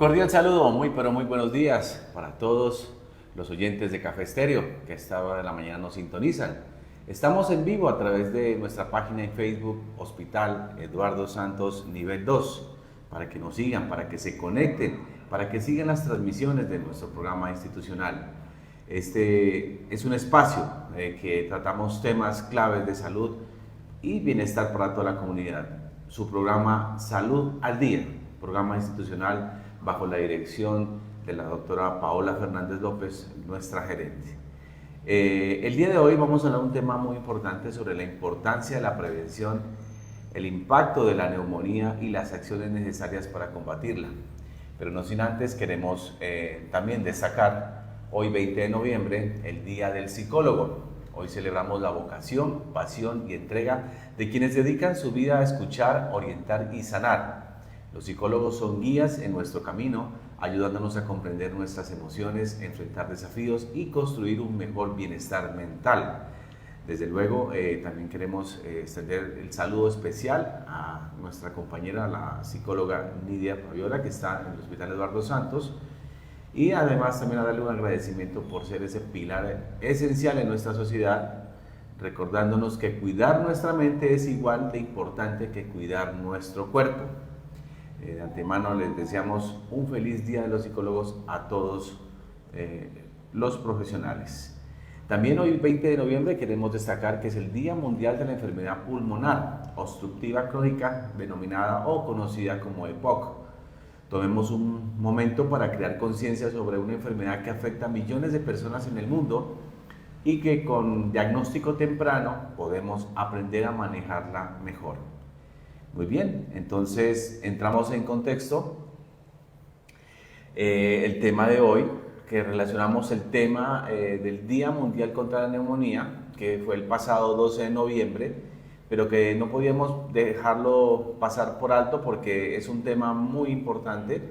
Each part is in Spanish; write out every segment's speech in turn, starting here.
Cordial saludo, muy pero muy buenos días para todos los oyentes de Café Estéreo que a esta hora de la mañana nos sintonizan. Estamos en vivo a través de nuestra página en Facebook, Hospital Eduardo Santos Nivel 2, para que nos sigan, para que se conecten, para que sigan las transmisiones de nuestro programa institucional. Este es un espacio que tratamos temas claves de salud y bienestar para toda la comunidad. Su programa Salud al Día, programa institucional bajo la dirección de la doctora Paola Fernández López, nuestra gerente. El día de hoy vamos a hablar de un tema muy importante sobre la importancia de la prevención, el impacto de la neumonía y las acciones necesarias para combatirla. Pero no sin antes queremos también destacar hoy 20 de noviembre el Día del Psicólogo. Hoy celebramos la vocación, pasión y entrega de quienes dedican su vida a escuchar, orientar y sanar. Los psicólogos son guías en nuestro camino, ayudándonos a comprender nuestras emociones, enfrentar desafíos y construir un mejor bienestar mental. Desde luego, también queremos extender el saludo especial a nuestra compañera, la psicóloga Nidia Fabiola, que está en el Hospital Eduardo Santos, y además también a darle un agradecimiento por ser ese pilar esencial en nuestra sociedad, recordándonos que cuidar nuestra mente es igual de importante que cuidar nuestro cuerpo. De antemano les deseamos un feliz Día de los Psicólogos a todos los profesionales. También hoy 20 de noviembre queremos destacar que es el Día Mundial de la Enfermedad Pulmonar Obstructiva Crónica, denominada o conocida como EPOC. Tomemos un momento para crear conciencia sobre una enfermedad que afecta a millones de personas en el mundo y que con diagnóstico temprano podemos aprender a manejarla mejor. Muy bien, entonces entramos en contexto. El tema de hoy, que relacionamos el tema del Día Mundial contra la Neumonía, que fue el pasado 12 de noviembre, pero que no podíamos dejarlo pasar por alto porque es un tema muy importante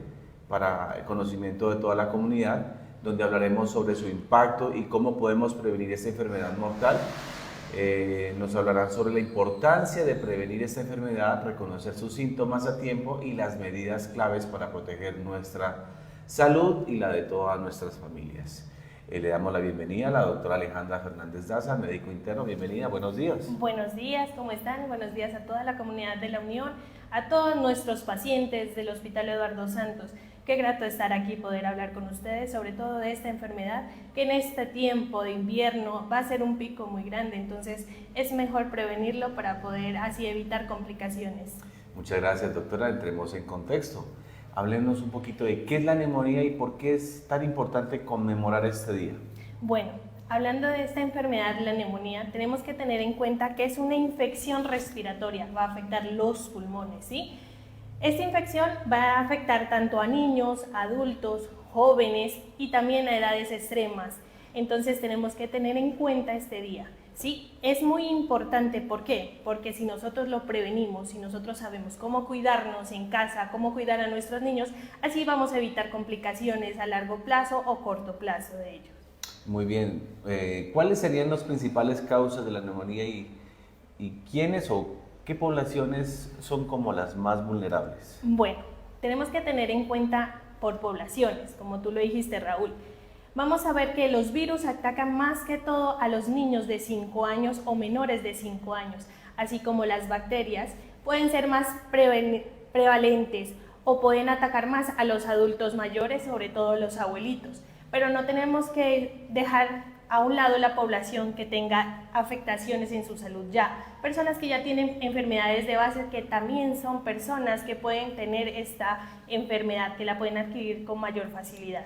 para el conocimiento de toda la comunidad, donde hablaremos sobre su impacto y cómo podemos prevenir esta enfermedad mortal. Nos hablarán sobre la importancia de prevenir esta enfermedad, reconocer sus síntomas a tiempo y las medidas claves para proteger nuestra salud y la de todas nuestras familias. Le damos la bienvenida a la doctora Alejandra Fernández Daza, médico interno. Bienvenida, buenos días. Buenos días, ¿cómo están? Buenos días a toda la comunidad de la Unión, a todos nuestros pacientes del Hospital Eduardo Santos. Qué grato estar aquí, poder hablar con ustedes, sobre todo de esta enfermedad, que en este tiempo de invierno va a ser un pico muy grande, entonces es mejor prevenirlo para poder así evitar complicaciones. Muchas gracias, doctora. Entremos en contexto. Háblenos un poquito de qué es la neumonía y por qué es tan importante conmemorar este día. Bueno, hablando de esta enfermedad, la neumonía, tenemos que tener en cuenta que es una infección respiratoria, va a afectar los pulmones, ¿sí? Esta infección va a afectar tanto a niños, adultos, jóvenes y también a edades extremas. Entonces tenemos que tener en cuenta este día. Sí, es muy importante. ¿Por qué? Porque si nosotros lo prevenimos, si nosotros sabemos cómo cuidarnos en casa, cómo cuidar a nuestros niños, así vamos a evitar complicaciones a largo plazo o corto plazo de ellos. Muy bien. ¿Cuáles serían las principales causas de la neumonía y quiénes o qué poblaciones son como las más vulnerables? Bueno, tenemos que tener en cuenta por poblaciones, como tú lo dijiste, Raúl. Vamos a ver que los virus atacan más que todo a los niños de 5 años o menores de 5 años, así como las bacterias pueden ser más prevalentes o pueden atacar más a los adultos mayores, sobre todo los abuelitos. Pero no tenemos que dejar a un lado la población que tenga afectaciones en su salud ya. Personas que ya tienen enfermedades de base, que también son personas que pueden tener esta enfermedad, que la pueden adquirir con mayor facilidad.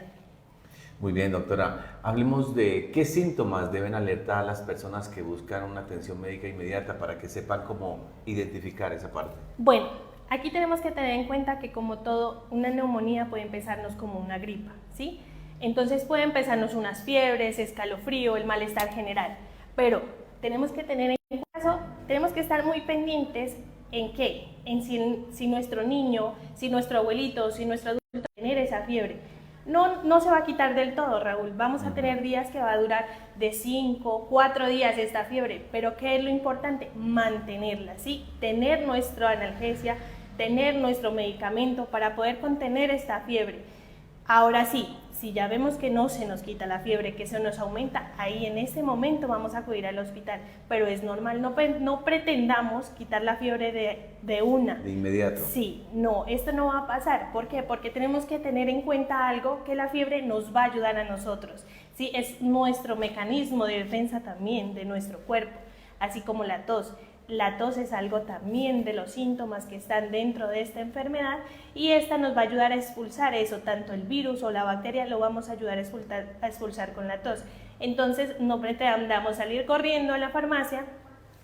Muy bien, doctora. Hablemos de qué síntomas deben alertar a las personas que buscan una atención médica inmediata para que sepan cómo identificar esa parte. Bueno, aquí tenemos que tener en cuenta que como todo, una neumonía puede empezarnos como una gripa, ¿sí? Entonces puede empezarnos unas fiebres, escalofrío, el malestar general, pero tenemos que tener en caso, tenemos que estar muy pendientes en qué, en si nuestro niño, si nuestro abuelito, si nuestro adulto tiene esa fiebre. No se va a quitar del todo, Raúl. Vamos a tener días que va a durar de 5, 4 días esta fiebre, pero ¿qué es lo importante? Mantenerla, ¿sí? Tener nuestra analgesia, tener nuestro medicamento para poder contener esta fiebre. Ahora sí, si ya vemos que no se nos quita la fiebre, que se nos aumenta, ahí en ese momento vamos a acudir al hospital. Pero es normal, no pretendamos quitar la fiebre de una. De inmediato. Sí, no, esto no va a pasar. ¿Por qué? Porque tenemos que tener en cuenta algo, que la fiebre nos va a ayudar a nosotros. Sí, es nuestro mecanismo de defensa también de nuestro cuerpo, así como la tos. La tos es algo también de los síntomas que están dentro de esta enfermedad y esta nos va a ayudar a expulsar eso, tanto el virus o la bacteria lo vamos a ayudar a expulsar con la tos. Entonces no pretendamos salir corriendo a la farmacia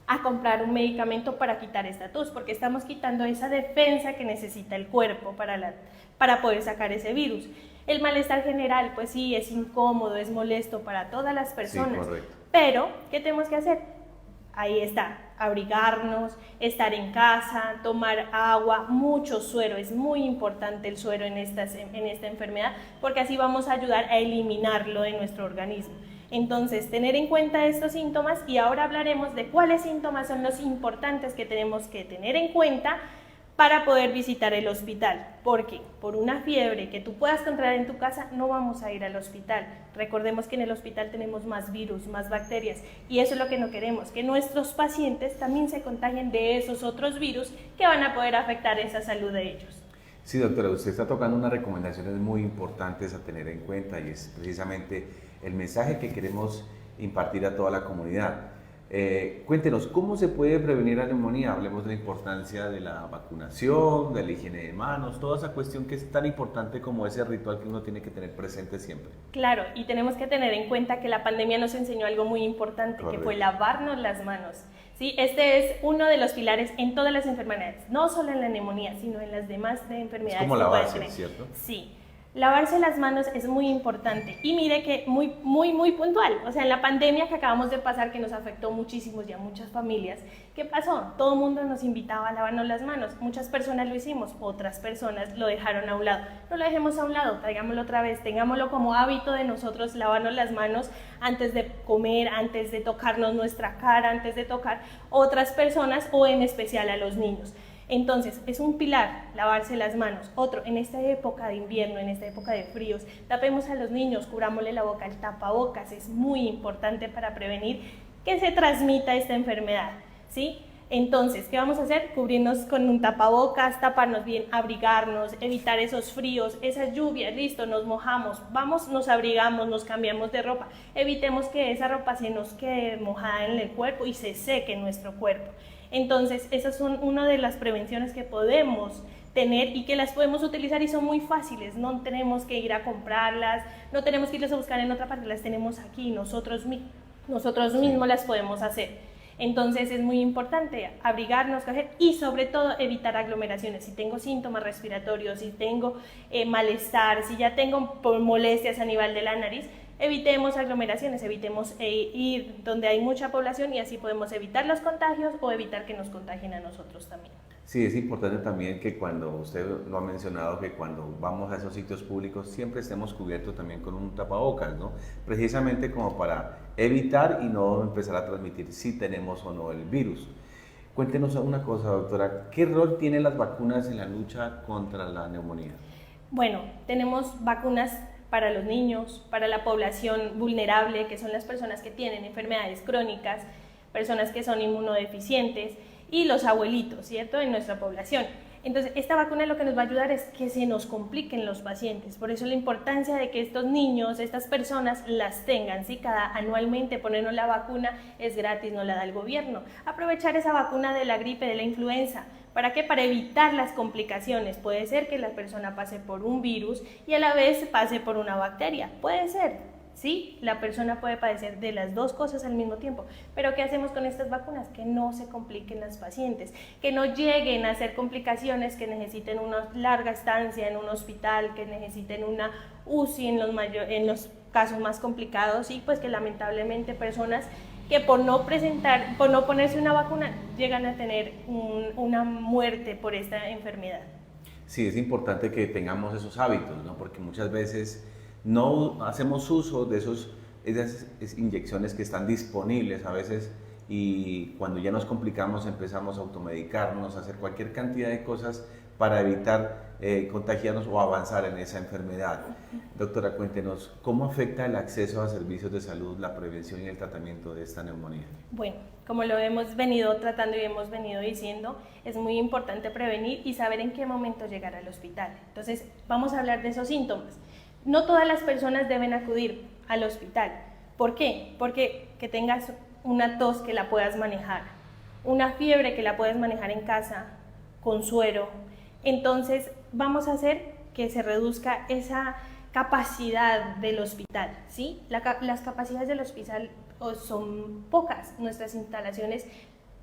a comprar un medicamento para quitar esta tos, porque estamos quitando esa defensa que necesita el cuerpo para poder sacar ese virus. El malestar general, pues sí, es incómodo, es molesto para todas las personas, sí, pero ¿qué tenemos que hacer? Ahí está, abrigarnos, estar en casa, tomar agua, mucho suero. Es muy importante el suero en esta enfermedad porque así vamos a ayudar a eliminarlo de nuestro organismo. Entonces, tener en cuenta estos síntomas y ahora hablaremos de cuáles síntomas son los importantes que tenemos que tener en cuenta para poder visitar el hospital, porque por una fiebre que tú puedas controlar en tu casa no vamos a ir al hospital. Recordemos que en el hospital tenemos más virus, más bacterias y eso es lo que no queremos, que nuestros pacientes también se contagien de esos otros virus que van a poder afectar esa salud de ellos. Sí, doctora, usted está tocando unas recomendaciones muy importantes a tener en cuenta y es precisamente el mensaje que queremos impartir a toda la comunidad. Cuéntenos, ¿cómo se puede prevenir la neumonía? Hablemos de la importancia de la vacunación, de la higiene de manos, toda esa cuestión que es tan importante como ese ritual que uno tiene que tener presente siempre. Claro, y tenemos que tener en cuenta que la pandemia nos enseñó algo muy importante, Correcto. que fue lavarnos las manos. ¿Sí? Este es uno de los pilares en todas las enfermedades, no solo en la neumonía, sino en las demás enfermedades. Es como la base, ¿cierto? Sí. Lavarse las manos es muy importante y mire que muy puntual, o sea, en la pandemia que acabamos de pasar que nos afectó muchísimo y a muchas familias, ¿qué pasó? Todo el mundo nos invitaba a lavarnos las manos, muchas personas lo hicimos, otras personas lo dejaron a un lado. No lo dejemos a un lado, traigámoslo otra vez, tengámoslo como hábito de nosotros lavarnos las manos antes de comer, antes de tocarnos nuestra cara, antes de tocar otras personas o en especial a los niños. Entonces, es un pilar, lavarse las manos. Otro, en esta época de invierno, en esta época de fríos, tapemos a los niños, cubrámosle la boca, el tapabocas es muy importante para prevenir que se transmita esta enfermedad, ¿sí? Entonces, ¿qué vamos a hacer? Cubrirnos con un tapabocas, taparnos bien, abrigarnos, evitar esos fríos, esas lluvias, listo, nos mojamos, vamos, nos abrigamos, nos cambiamos de ropa, evitemos que esa ropa se nos quede mojada en el cuerpo y se seque en nuestro cuerpo. Entonces, esas son una de las prevenciones que podemos tener y que las podemos utilizar y son muy fáciles, no tenemos que ir a comprarlas, no tenemos que irlas a buscar en otra parte, las tenemos aquí, nosotros mismos las podemos hacer. Entonces es muy importante abrigarnos, coger y sobre todo evitar aglomeraciones. Si tengo síntomas respiratorios, si tengo malestar, si ya tengo molestias a nivel de la nariz, evitemos aglomeraciones, evitemos ir donde hay mucha población y así podemos evitar los contagios o evitar que nos contagien a nosotros también. Sí, es importante también que cuando usted lo ha mencionado, que cuando vamos a esos sitios públicos siempre estemos cubiertos también con un tapabocas, ¿no? Precisamente como para evitar y no empezar a transmitir si tenemos o no el virus. Cuéntenos una cosa, doctora, ¿qué rol tienen las vacunas en la lucha contra la neumonía? Bueno, tenemos vacunas para los niños, para la población vulnerable, que son las personas que tienen enfermedades crónicas, personas que son inmunodeficientes y los abuelitos, ¿cierto?, en nuestra población. Entonces, esta vacuna lo que nos va a ayudar es que se nos compliquen los pacientes, por eso la importancia de que estos niños, estas personas las tengan, ¿sí? Anualmente ponernos la vacuna es gratis, no la da el gobierno. Aprovechar esa vacuna de la gripe, de la influenza, ¿para qué? Para evitar las complicaciones. Puede ser que la persona pase por un virus y a la vez pase por una bacteria, puede ser. Sí, la persona puede padecer de las dos cosas al mismo tiempo, pero ¿qué hacemos con estas vacunas? Que no se compliquen las pacientes, que no lleguen a hacer complicaciones, que necesiten una larga estancia en un hospital, que necesiten una UCI en los casos más complicados y pues que lamentablemente personas que por no ponerse una vacuna llegan a tener una muerte por esta enfermedad. Sí, es importante que tengamos esos hábitos, ¿no? Porque muchas veces no hacemos uso de esas inyecciones que están disponibles a veces y cuando ya nos complicamos empezamos a automedicarnos, a hacer cualquier cantidad de cosas para evitar contagiarnos o avanzar en esa enfermedad. Doctora, cuéntenos, ¿cómo afecta el acceso a servicios de salud, la prevención y el tratamiento de esta neumonía? Bueno, como lo hemos venido tratando y hemos venido diciendo, es muy importante prevenir y saber en qué momento llegar al hospital. Entonces, vamos a hablar de esos síntomas. No todas las personas deben acudir al hospital. ¿Por qué? Porque que tengas una tos que la puedas manejar, una fiebre que la puedes manejar en casa, con suero. Entonces, vamos a hacer que se reduzca esa capacidad del hospital, ¿sí? Las capacidades del hospital son pocas, nuestras instalaciones,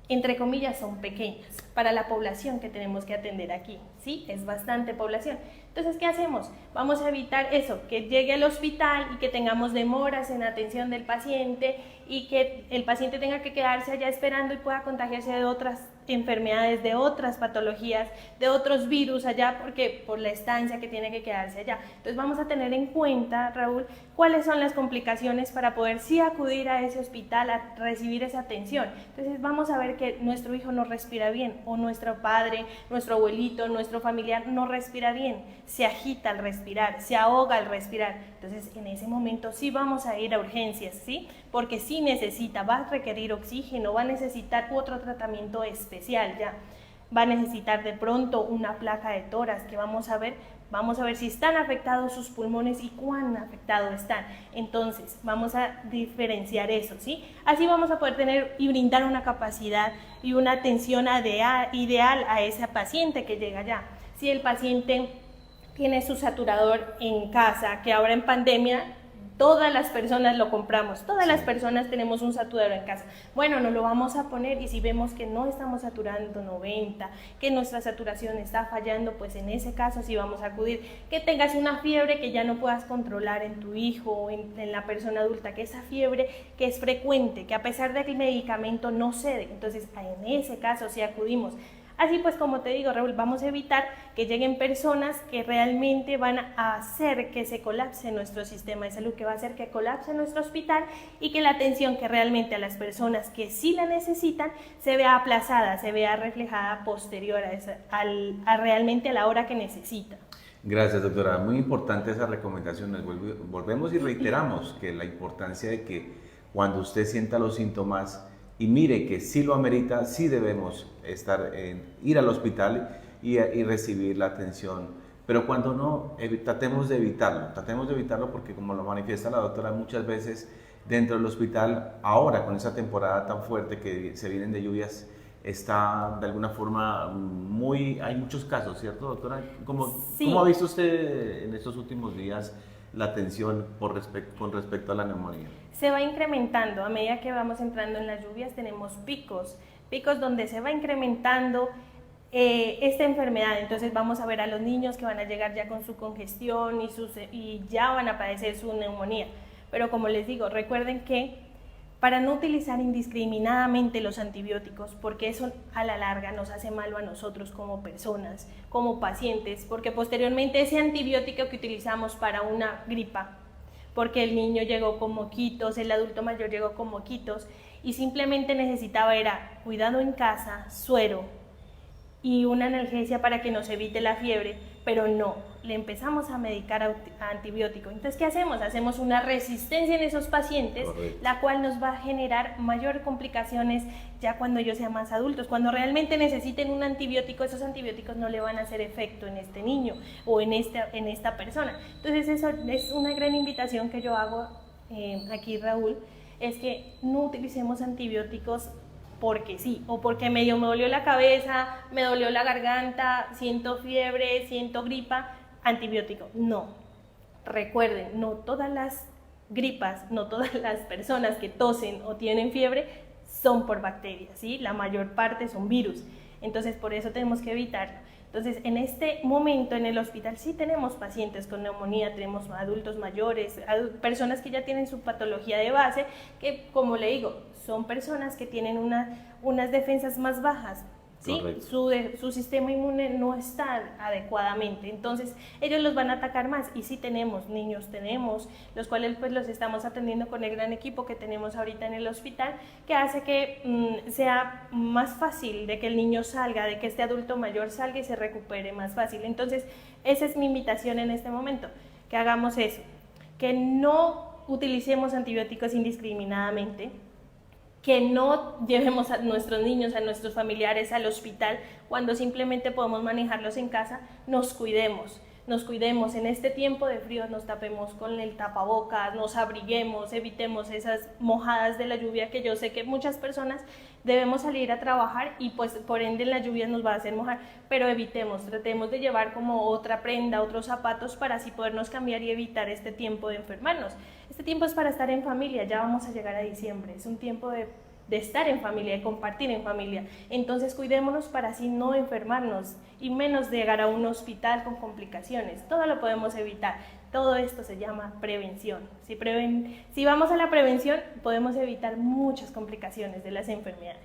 entre comillas, son pequeñas para la población que tenemos que atender aquí, ¿sí? Es bastante población. Entonces, ¿qué hacemos? Vamos a evitar eso, que llegue al hospital y que tengamos demoras en atención del paciente y que el paciente tenga que quedarse allá esperando y pueda contagiarse de otras enfermedades, de otras patologías, de otros virus allá, porque por la estancia que tiene que quedarse allá. Entonces vamos a tener en cuenta, Raúl, cuáles son las complicaciones para poder sí acudir a ese hospital a recibir esa atención. Entonces vamos a ver que nuestro hijo no respira bien, o nuestro padre, nuestro abuelito, nuestro familiar no respira bien, se agita al respirar, se ahoga al respirar. Entonces en ese momento sí vamos a ir a urgencias, ¿sí? Porque sí necesita, va a requerir oxígeno, va a necesitar otro tratamiento especial ya, va a necesitar de pronto una placa de tórax que vamos a ver si están afectados sus pulmones y cuán afectados están. Entonces vamos a diferenciar eso, ¿sí? Así vamos a poder tener y brindar una capacidad y una atención ideal a ese paciente que llega allá. Si el paciente tiene su saturador en casa, que ahora en pandemia todas las personas lo compramos, todas las personas tenemos un saturador en casa. Bueno, nos lo vamos a poner y si vemos que no estamos saturando 90, que nuestra saturación está fallando, pues en ese caso sí vamos a acudir. Que tengas una fiebre que ya no puedas controlar en tu hijo o en la persona adulta, que esa fiebre que es frecuente, que a pesar de que el medicamento no cede, entonces en ese caso sí acudimos. Así pues, como te digo, Raúl, vamos a evitar que lleguen personas que realmente van a hacer que se colapse nuestro sistema de salud, que va a hacer que colapse nuestro hospital y que la atención que realmente a las personas que sí la necesitan se vea aplazada, se vea reflejada posterior a realmente a la hora que necesita. Gracias, doctora. Muy importante esa recomendación. Volvemos y reiteramos que la importancia de que cuando usted sienta los síntomas y mire que sí lo amerita, sí debemos ir al hospital y recibir la atención. Pero cuando no, tratemos de evitarlo porque como lo manifiesta la doctora, muchas veces dentro del hospital, ahora con esa temporada tan fuerte que se vienen de lluvias, está de alguna forma hay muchos casos, ¿cierto, doctora? Sí. ¿Cómo ha visto usted en estos últimos días la atención con respecto a la neumonía? Se va incrementando, a medida que vamos entrando en las lluvias tenemos picos donde se va incrementando esta enfermedad. Entonces vamos a ver a los niños que van a llegar ya con su congestión y ya van a padecer su neumonía. Pero como les digo, recuerden que para no utilizar indiscriminadamente los antibióticos, porque eso a la larga nos hace malo a nosotros como personas, como pacientes, porque posteriormente ese antibiótico que utilizamos para una gripa, porque el niño llegó con moquitos, el adulto mayor llegó con moquitos y simplemente necesitaba cuidado en casa, suero y una analgesia para que nos evite la fiebre, pero no, le empezamos a medicar a antibiótico. Entonces, ¿qué hacemos? Hacemos una resistencia en esos pacientes, correcto, la cual nos va a generar mayor complicaciones ya cuando ellos sean más adultos. Cuando realmente necesiten un antibiótico, esos antibióticos no le van a hacer efecto en este niño o en esta persona. Entonces, eso es una gran invitación que yo hago aquí, Raúl, es que no utilicemos antibióticos porque sí, o porque medio me dolió la cabeza, me dolió la garganta, siento fiebre, siento gripa, antibiótico. No, recuerden, no todas las gripas, no todas las personas que tosen o tienen fiebre son por bacterias, ¿sí? La mayor parte son virus, entonces por eso tenemos que evitarlo. Entonces, en este momento en el hospital sí tenemos pacientes con neumonía, tenemos adultos mayores, personas que ya tienen su patología de base, que como le digo, son personas que tienen unas defensas más bajas, ¿sí? Su sistema inmune no está adecuadamente, entonces ellos los van a atacar más. Y sí tenemos niños, los cuales pues los estamos atendiendo con el gran equipo que tenemos ahorita en el hospital, que hace que sea más fácil de que el niño salga, de que este adulto mayor salga y se recupere más fácil. Entonces esa es mi invitación en este momento, que hagamos eso, que no utilicemos antibióticos indiscriminadamente, que no llevemos a nuestros niños, a nuestros familiares al hospital cuando simplemente podemos manejarlos en casa. Nos cuidemos en este tiempo de frío, nos tapemos con el tapabocas, nos abriguemos, evitemos esas mojadas de la lluvia, que yo sé que muchas personas debemos salir a trabajar y pues por ende la lluvia nos va a hacer mojar, pero tratemos de llevar como otra prenda, otros zapatos para así podernos cambiar y evitar este tiempo de enfermarnos. Este tiempo es para estar en familia, ya vamos a llegar a diciembre, es un tiempo de estar en familia, de compartir en familia. Entonces cuidémonos para así no enfermarnos y menos llegar a un hospital con complicaciones. Todo lo podemos evitar. Todo esto se llama prevención. Si vamos a la prevención, podemos evitar muchas complicaciones de las enfermedades.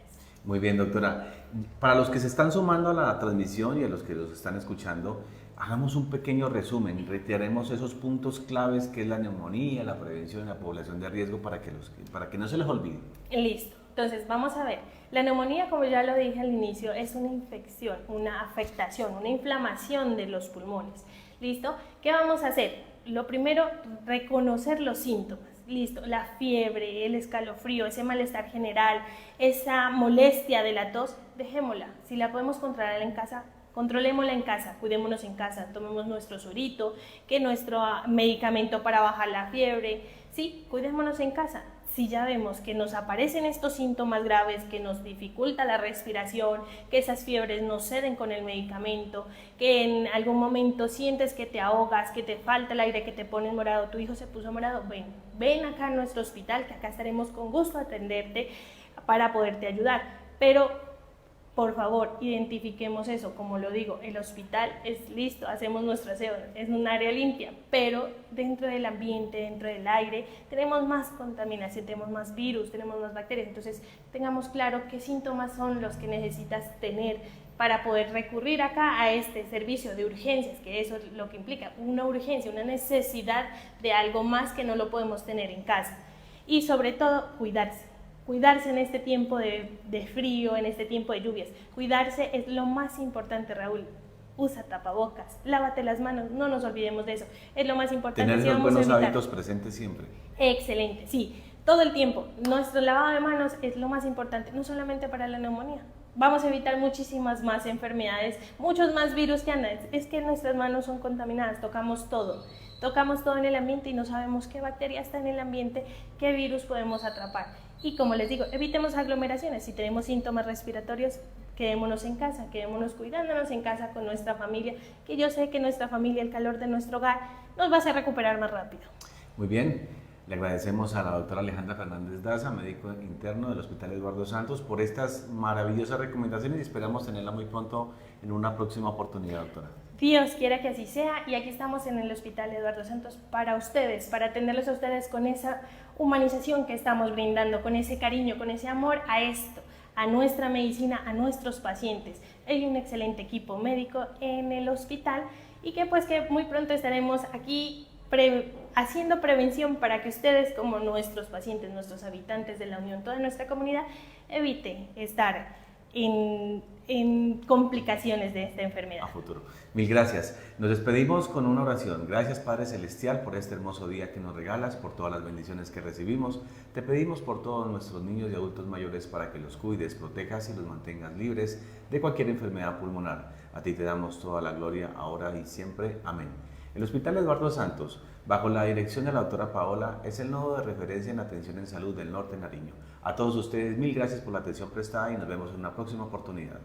Muy bien, doctora. Para los que se están sumando a la transmisión y a los que los están escuchando, hagamos un pequeño resumen, reiteremos esos puntos claves que es la neumonía, la prevención y la población de riesgo para que no se les olvide. Listo. Entonces, vamos a ver, la neumonía, como ya lo dije al inicio, es una infección, una afectación, una inflamación de los pulmones. ¿Listo? ¿Qué vamos a hacer? Lo primero, reconocer los síntomas. Listo, la fiebre, el escalofrío, ese malestar general, esa molestia de la tos, dejémosla. Si la podemos controlar en casa, controlémosla en casa, cuidémonos en casa, tomemos nuestro suerito, que nuestro medicamento para bajar la fiebre, sí, cuidémonos en casa. Si ya vemos que nos aparecen estos síntomas graves, que nos dificulta la respiración, que esas fiebres no ceden con el medicamento, que en algún momento sientes que te ahogas, que te falta el aire, que te pones morado, tu hijo se puso morado, ven acá a nuestro hospital, que acá estaremos con gusto a atenderte para poderte ayudar. Pero por favor, identifiquemos eso. Como lo digo, el hospital es listo, hacemos nuestro aseo, es un área limpia, pero dentro del ambiente, dentro del aire, tenemos más contaminación, tenemos más virus, tenemos más bacterias. Entonces, tengamos claro qué síntomas son los que necesitas tener para poder recurrir acá a este servicio de urgencias, que eso es lo que implica, una urgencia, una necesidad de algo más que no lo podemos tener en casa. Y sobre todo, cuidarse en este tiempo de frío, en este tiempo de lluvias. Cuidarse es lo más importante, Raúl. Usa tapabocas, lávate las manos, no nos olvidemos de eso. Es lo más importante. Tener los buenos hábitos presentes siempre. Excelente, sí, todo el tiempo. Nuestro lavado de manos es lo más importante, no solamente para la neumonía. Vamos a evitar muchísimas más enfermedades, muchos más virus que andan. Es que nuestras manos son contaminadas, tocamos todo en el ambiente y no sabemos qué bacteria está en el ambiente, qué virus podemos atrapar. Y como les digo, evitemos aglomeraciones. Si tenemos síntomas respiratorios, quedémonos en casa, quedémonos cuidándonos en casa con nuestra familia, que yo sé que nuestra familia, el calor de nuestro hogar, nos va a hacer recuperar más rápido. Muy bien, le agradecemos a la doctora Alejandra Fernández Daza, médico interno del Hospital Eduardo Santos, por estas maravillosas recomendaciones y esperamos tenerla muy pronto en una próxima oportunidad, doctora. Dios quiera que así sea, y aquí estamos en el Hospital Eduardo Santos para ustedes, para atenderlos a ustedes con esa humanización que estamos brindando, con ese cariño, con ese amor a esto, a nuestra medicina, a nuestros pacientes. Hay un excelente equipo médico en el hospital y que pues que muy pronto estaremos aquí haciendo prevención para que ustedes, como nuestros pacientes, nuestros habitantes de la Unión, toda nuestra comunidad, evite estar en complicaciones de esta enfermedad. A futuro. Mil gracias. Nos despedimos con una oración. Gracias, Padre Celestial, por este hermoso día que nos regalas, por todas las bendiciones que recibimos. Te pedimos por todos nuestros niños y adultos mayores para que los cuides, protejas y los mantengas libres de cualquier enfermedad pulmonar. A ti te damos toda la gloria, ahora y siempre. Amén. El Hospital Eduardo Santos, bajo la dirección de la doctora Paola, es el nodo de referencia en atención en salud del Norte Nariño. A todos ustedes, mil gracias por la atención prestada y nos vemos en una próxima oportunidad.